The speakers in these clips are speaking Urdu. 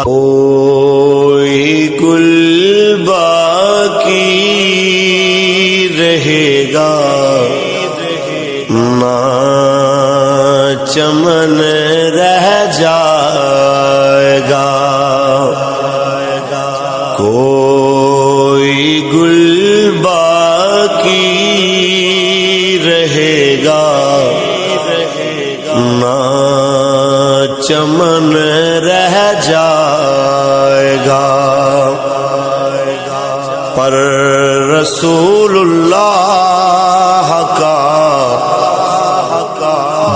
کوئی گل باقی رہے گا نہ چمن رہ جائے گا، کوئی گل باقی رہے گا نہ چمن رہ جائے گا، پر رسول اللہ کا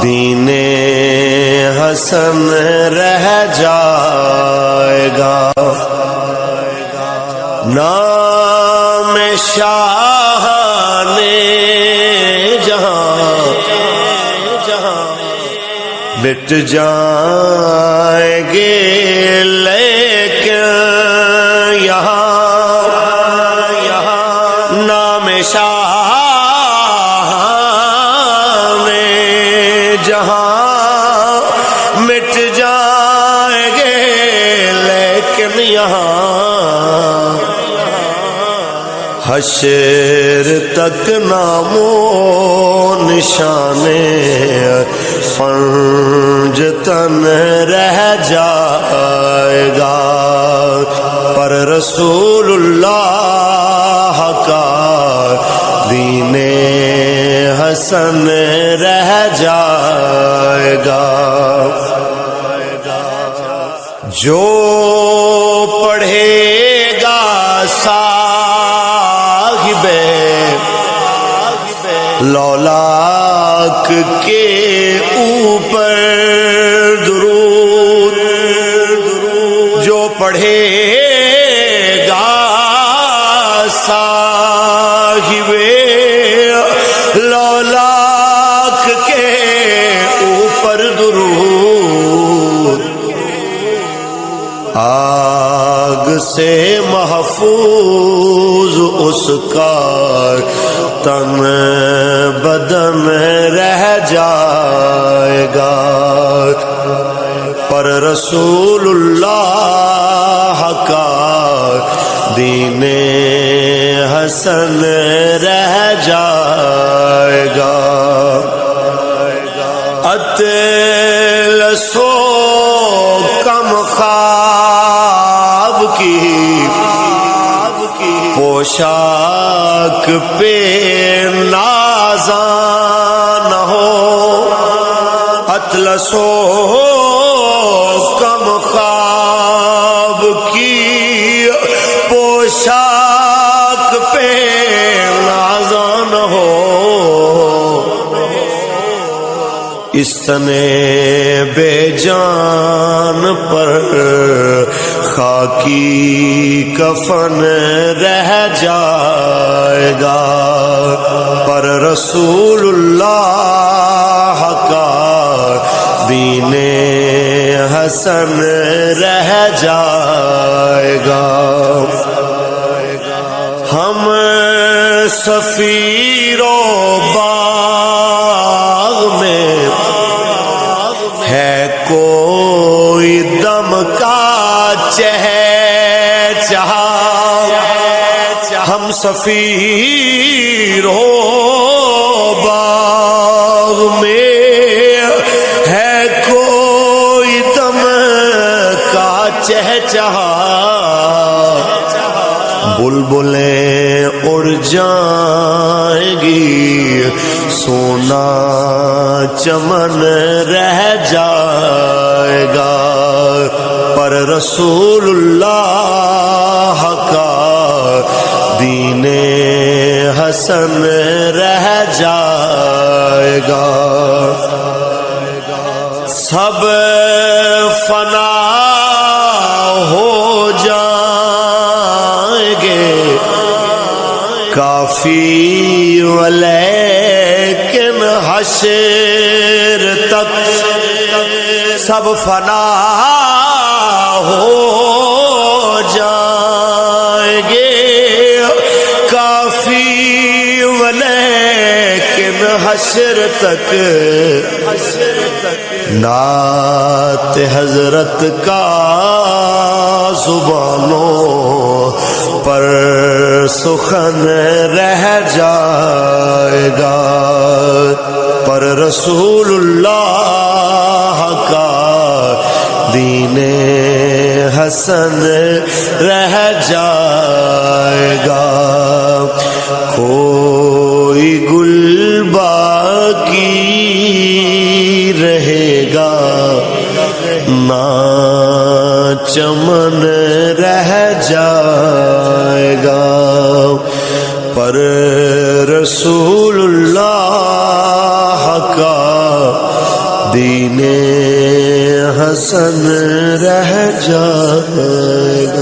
دین حسن رہ جائے گا، نام شاہ نے جہاں مٹ جائیں گے لیکن یہاں نام شاہ نے جہاں مٹ جائیں گے لیکن یہاں حشر تک نام و نشانے پنجتن رہ جائے گا، پر رسول اللہ کا دین حسن رہ جائے گا، جو پڑھے گا صاحب لولاک کے اوپر درود، جو پڑھے گا صاحب لولاک کے اوپر درود، آگ سے محفوظ اس کا تن بدن رہ جائے گا، پر رسول اللہ کا دین حسن رہ جائے گا، اطلس و کم خواب کی پوشاک پہ نازاں نہ ہو، اطلس و کم خواب کی پوشاک پہ نازاں نہ ہو، اس تنے بے جان پر خاکی کفن رہ جائے گا، پر رسول اللہ کا دین حسن رہ جائے گا، ہم سفیر و باغ میں ہے کوئی دم کا چہچہا، ہم سفیر و باغ میں ہے کوئی دم کا چہچہا، بلبلیں اڑ جائیں گی سونا چمن رہ جائے گا، پر رسول اللہ کا دین حسن رہ جائے گا، سب فنا ہو جائیں گے کافی ولیکن حشر تک سب فنا ہو جائیں گے کافی ولیکن حشر تک نعت حضرت کا رسول اللہ کا دین حسن رہ جائے گا، کوئی گل باقی رہے گا نہ چمن رہ جائے گا، پر رسول اللہ کا دین حسن رہ جائے گا۔